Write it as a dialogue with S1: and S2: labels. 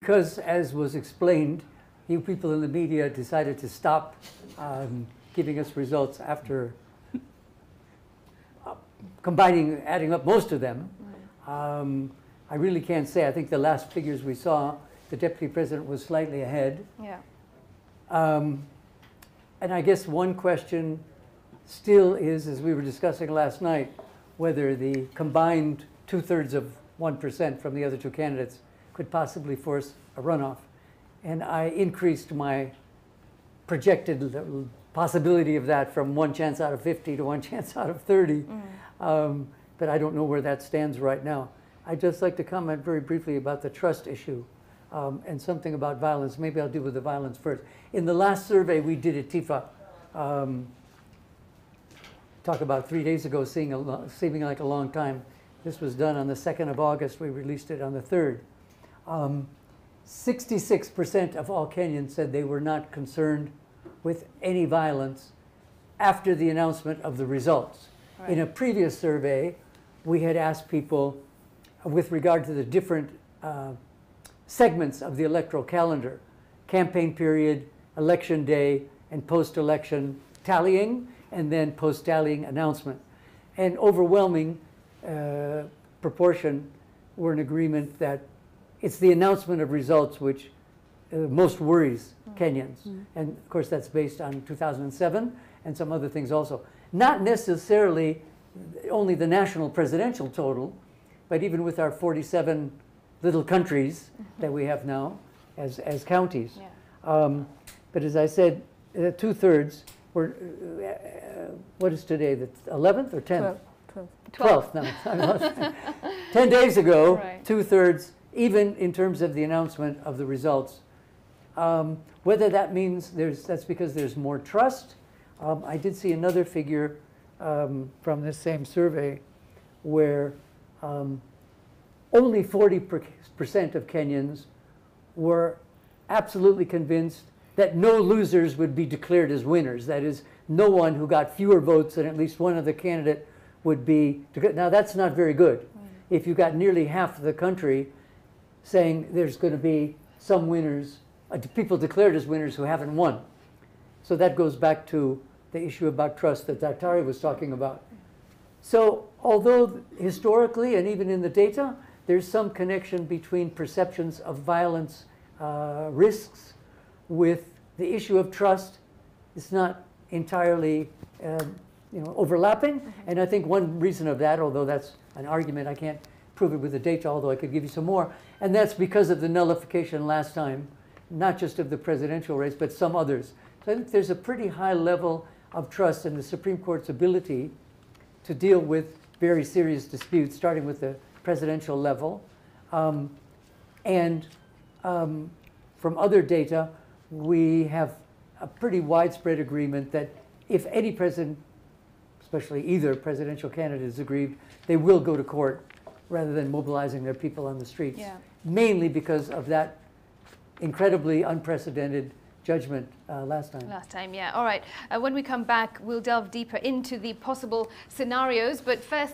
S1: Because, as was explained, you people in the media decided to stop giving us results after adding up most of them. I really can't say. I think the last figures we saw, the deputy president was slightly ahead.
S2: Yeah.
S1: And I guess one question still is, as we were discussing last night, whether the combined 2/3 of 1% from the other two candidates could possibly force a runoff. And I increased my projected possibility of that from 1 chance out of 50 to 1 chance out of 30. But I don't know where that stands right now. I'd just like to comment very briefly about the trust issue and something about violence. Maybe I'll deal with the violence first. In the last survey we did at TIFA, talk about 3 days ago, seeming like a long time. This was done on the 2nd of August. We released it on the 3rd. 66% of all Kenyans said they were not concerned with any violence after the announcement of the results. Right. In a previous survey, we had asked people with regard to the different segments of the electoral calendar, campaign period, election day, and post-election tallying, and then post-tallying announcement. And overwhelming proportion were in agreement that it's the announcement of results which most worries Kenyans. And of course that's based on 2007 and some other things also. Not necessarily only the national presidential total, but even with our 47 little countries that we have now as counties. Yeah. But as I said, 2/3 were, what is today, the 11th or 10th? 12th. No, 10 days ago, right. 2/3, even in terms of the announcement of the results. Whether that means that's because there's more trust. I did see another figure from this same survey where only 40% of Kenyans were absolutely convinced that no losers would be declared as winners. That is, no one who got fewer votes than at least one other candidate would be declared. Now, that's not very good. If you got nearly half of the country saying there's going to be some winners, people declared as winners who haven't won. So that goes back to the issue about trust that Dr. was talking about. So although historically and even in the data, there's some connection between perceptions of violence risks with the issue of trust, it's not entirely overlapping. And I think one reason of that, although that's an argument, I can't prove it with the data, although I could give you some more, and that's because of the nullification last time, not just of the presidential race, but some others. So I think there's a pretty high level of trust in the Supreme Court's ability to deal with very serious disputes, starting with the presidential level. From other data, we have a pretty widespread agreement that if any president, especially either presidential candidate, is aggrieved, they will go to court rather than mobilizing their people on the streets. Yeah. Mainly because of that incredibly unprecedented judgment last time.
S2: Last time, yeah. All right. When we come back, we'll delve deeper into the possible scenarios. But first,